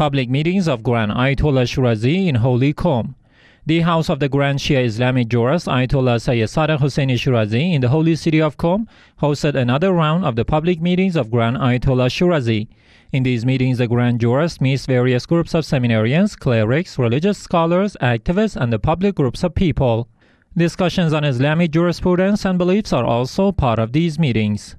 Public meetings of Grand Ayatollah Shirazi in Holy Qom. The house of the Grand Shia Islamic jurist Ayatollah Sayyid-Hussein Shirazi in the holy city of Qom hosted another round of the public meetings of Grand Ayatollah Shirazi. In these meetings, the Grand Jurist meets various groups of seminarians, clerics, religious scholars, activists, and the public groups of people. Discussions on Islamic jurisprudence and beliefs are also part of these meetings.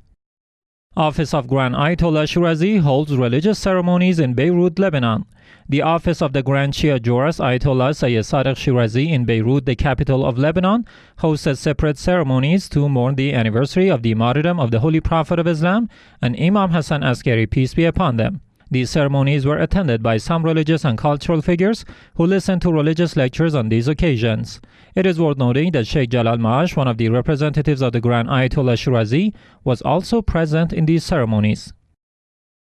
Office of Grand Ayatollah Shirazi holds religious ceremonies in Beirut, Lebanon. The office of the Grand Shia jurist Ayatollah Sayyid Shirazi in Beirut, the capital of Lebanon, hosted separate ceremonies to mourn the anniversary of the martyrdom of the Holy Prophet of Islam and Imam Hassan Askari, peace be upon them. These ceremonies were attended by some religious and cultural figures who listened to religious lectures on these occasions. It is worth noting that Sheikh Jalal Maash, one of the representatives of the Grand Ayatollah Shirazi, was also present in these ceremonies.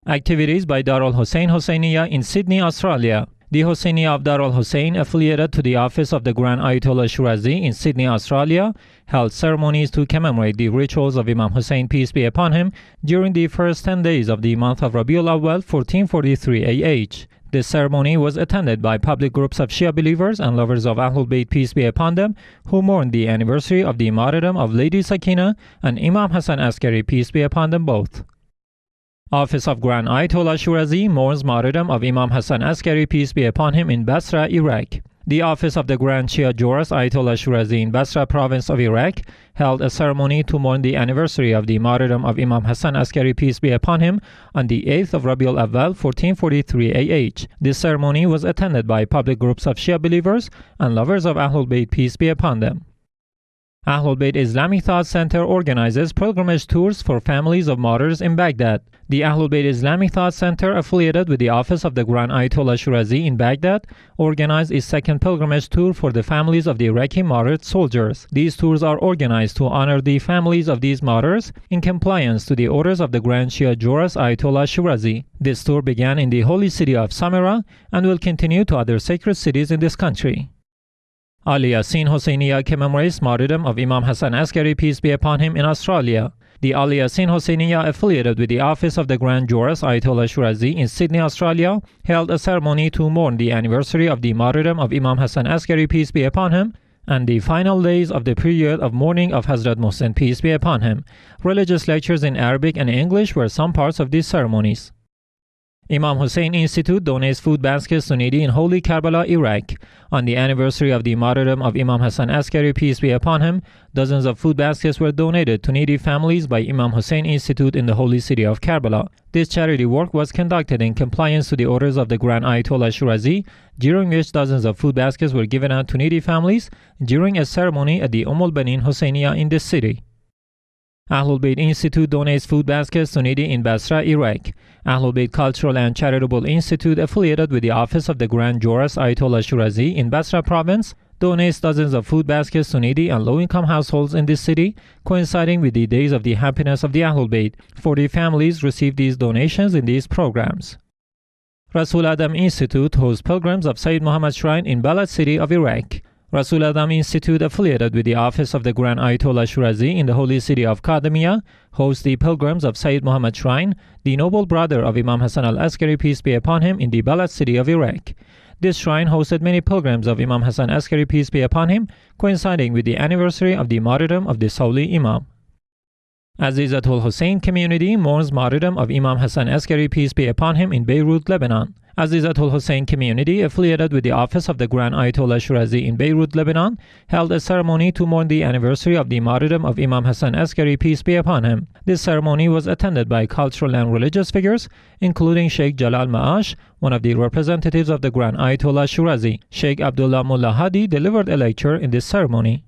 Activities by Darul-Hussein Husayniya in Sydney, Australia. The Husayniya of Darul-Hussein, affiliated to the office of the Grand Ayatollah Shirazi in Sydney, Australia, held ceremonies to commemorate the rituals of Imam Hussein, peace be upon him, during the first 10 days of the month of Rabi Al-Awwal 1443 AH. This ceremony was attended by public groups of Shia believers and lovers of AhlulBayt, peace be upon them, who mourned the anniversary of the martyrdom of Lady Sakina and Imam Hassan Askari, peace be upon them both. Office of Grand Ayatollah Shirazi mourns martyrdom of Imam Hassan Askari, peace be upon him, in Basra, Iraq. The office of the Grand Shia jurist Ayatollah Shirazi in Basra province of Iraq held a ceremony to mourn the anniversary of the martyrdom of Imam Hassan Askari, peace be upon him, on the 8th of Rabi Al-Awwal 1443 AH. This ceremony was attended by public groups of Shia believers and lovers of AhlulBayt, peace be upon them. AhlulBayt Islamic Thought Center organizes pilgrimage tours for families of martyrs in Baghdad. The AhlulBayt Islamic Thought Center, affiliated with the office of the Grand Ayatollah Shirazi in Baghdad, organized its second pilgrimage tour for the families of the Iraqi martyred soldiers. These tours are organized to honor the families of these martyrs in compliance to the orders of the Grand Shia jurist Ayatollah Shirazi. This tour began in the holy city of Samarra and will continue to other sacred cities in this country. Yaseen Husayniya commemorates martyrdom of Imam Hassan Askari, peace be upon him, in Australia. The Yaseen Husayniya, affiliated with the office of the Grand Jurist Ayatollah Shirazi in Sydney, Australia, held a ceremony to mourn the anniversary of the martyrdom of Imam Hassan Askari, peace be upon him, and the final days of the period of mourning of Hazrat Mohsen, peace be upon him. Religious lectures in Arabic and English were some parts of these ceremonies. Imam Hussein Institute donates food baskets to needy in holy Karbala, Iraq. On the anniversary of the martyrdom of Imam Hassan Askari, peace be upon him, dozens of food baskets were donated to needy families by Imam Hussein Institute in the holy city of Karbala. This charity work was conducted in compliance to the orders of the Grand Ayatollah Shirazi, during which dozens of food baskets were given out to needy families during a ceremony at the Banin Husayniya in this city. AhlulBayt Institute donates food baskets to needy in Basra, Iraq. AhlulBayt Cultural and Charitable Institute, affiliated with the office of the Grand Jurist Ayatollah Shirazi in Basra province, donates dozens of food baskets to needy and low-income households in this city, coinciding with the days of the happiness of the AhlulBayt. 40 families received these donations in these programs. Rasul Adham Institute hosts pilgrims of Sayyid Muhammad Shrine in Balad city of Iraq. Rasul Adham Institute, affiliated with the office of the Grand Ayatollah Shirazi in the holy city of Qadimiyya, hosts the pilgrims of Sayyid Muhammad Shrine, the noble brother of Imam Hassan al-Askari, peace be upon him, in the Balad city of Iraq. This shrine hosted many pilgrims of Imam Hassan Askari, peace be upon him, coinciding with the anniversary of the martyrdom of this holy Imam. Azizatul-Hussein community mourns martyrdom of Imam Hassan Askari, peace be upon him, in Beirut, Lebanon. Azizatul-Hussein community, affiliated with the office of the Grand Ayatollah Shirazi in Beirut, Lebanon, held a ceremony to mourn the anniversary of the martyrdom of Imam Hassan Askari, peace be upon him. This ceremony was attended by cultural and religious figures, including Sheikh Jalal Maash, one of the representatives of the Grand Ayatollah Shirazi. Sheikh Abdullah Mullah Hadi delivered a lecture in this ceremony.